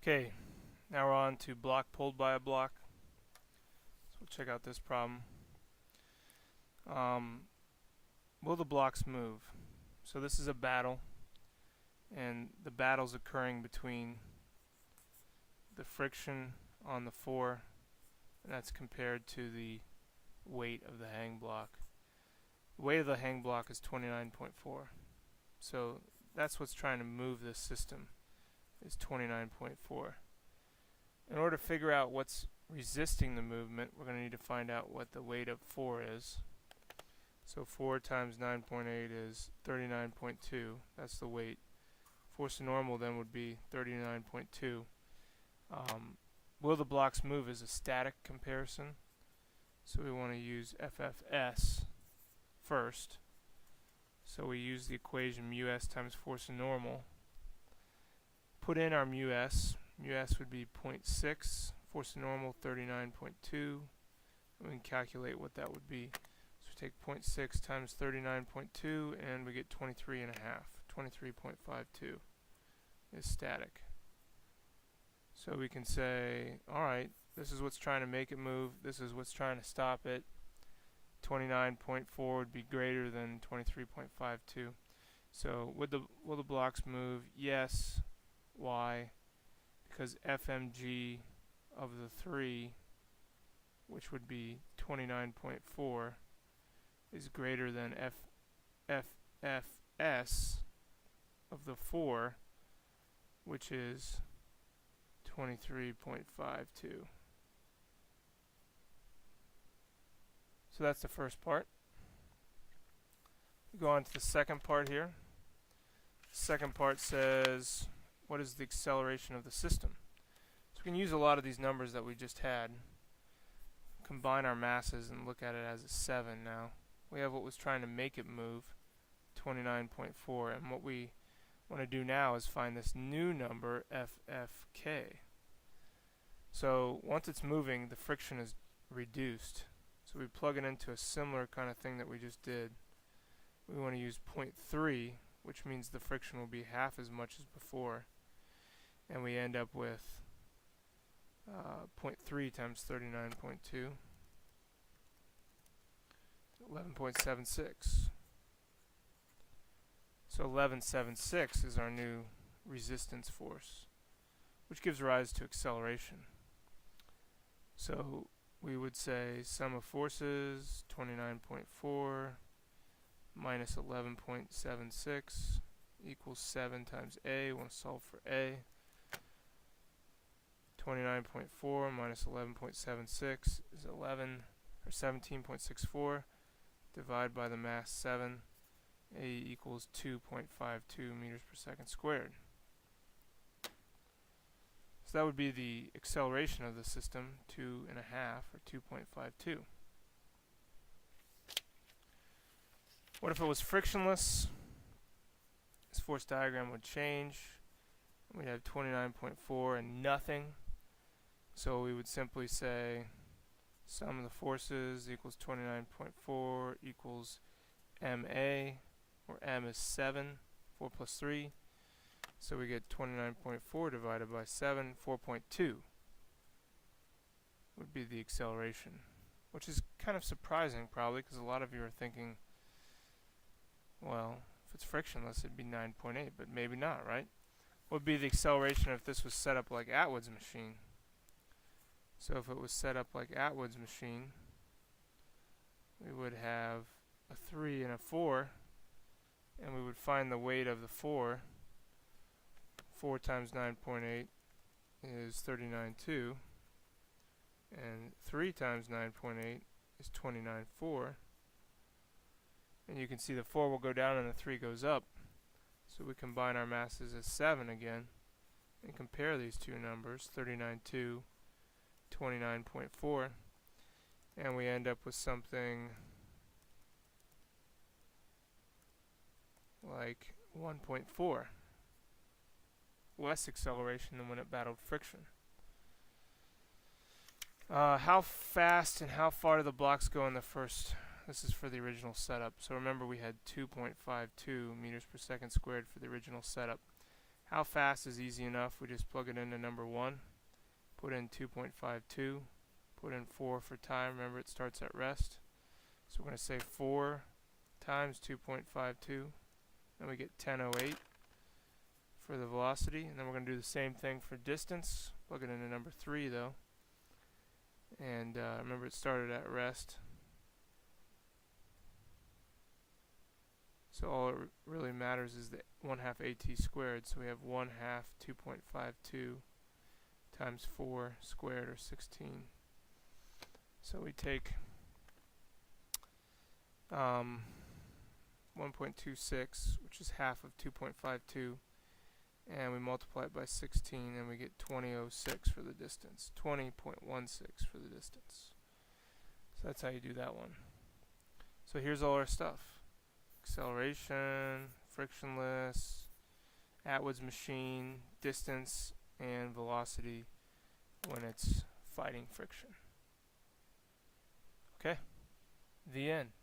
Okay, now we're on to block pulled by a block. So we'll check out this problem. Will the blocks move? So this is a battle, and the battle's occurring between the friction on the 4, and that's compared to the weight of the hang block. The weight of the hang block is 29.4. So that's what's trying to move this system, is 29.4. In order to figure out what's resisting the movement, we're going to need to find out what the weight of 4 is. So 4 times 9.8 is 39.2. That's the weight. Force of normal then would be 39.2. Will the blocks move is a static comparison. So we want to use FFS first. So we use the equation µs times force of normal. Put in our µs. µs would be 0.6. Force of normal 39.2. And we can calculate what that would be. So we take 0.6 times 39.2 and we get 23.5. 23.52 is static. So we can say, alright, this is what's trying to make it move, this is what's trying to stop it. 29.4 would be greater than 23.52. So will the blocks move? Yes. Why? Because FMG of the 3, which would be 29.4, is greater than FFS of the 4, which is 23.52. So that's the first part. We go on to the second part here. The second part says, what is the acceleration of the system? So we can use a lot of these numbers that we just had, combine our masses and look at it as a 7 now. We have what was trying to make it move, 29.4, and what we want to do now is find this new number, FFK. So once it's moving, the friction is reduced. So we plug it into a similar kind of thing that we just did. We want to use 0.3, which means the friction will be half as much as before. And we end up with 0.3 times 39.2, 11.76. So 11.76 is our new resistance force, which gives rise to acceleration. So we would say sum of forces, 29.4 minus 11.76 equals 7 times A. We want to solve for A. 29.4 minus 11.76 is 17.64. Divide by the mass 7. A equals 2.52 meters per second squared. So that would be the acceleration of the system, 2.5 or 2.52. What if it was frictionless? This force diagram would change. We'd have 29.4 and nothing. So we would simply say sum of the forces equals 29.4 equals MA, where M is 7, 4 plus 3. So we get 29.4 divided by 7, 4.2 would be the acceleration, which is kind of surprising probably, because a lot of you are thinking, well, if it's frictionless it'd be 9.8, but maybe not, right? What would be the acceleration if this was set up like Atwood's machine? So if it was set up like Atwood's machine, we would have a 3 and a 4, and we would find the weight of the 4. 4 times 9.8 is 39.2, and 3 times 9.8 is 29.4. And you can see the 4 will go down and the 3 goes up. So we combine our masses as 7 again and compare these two numbers, 39.2, 29.4, and we end up with something like 1.4. Less acceleration than when it battled friction. How fast and how far do the blocks go in the first? This is for the original setup. So remember we had 2.52 meters per second squared for the original setup. How fast is easy enough. We just plug it into number 1, put in 2.52, put in 4 for time. Remember, it starts at rest. So we're going to say 4 times 2.52, and we get 1008 for the velocity. And then we're going to do the same thing for distance. Plug it into number 3 though. And remember, it started at rest. So all it really matters is the 1/2 AT squared. So we have 1/2 2.52 times 4 squared, or 16. So we take 1.26, which is half of 2.52, and we multiply it by 16, and we get 20.06 for the distance. 20.16 for the distance. So that's how you do that one. So here's all our stuff. Acceleration, frictionless, Atwood's machine, distance, and velocity when it's fighting friction. Okay, the end.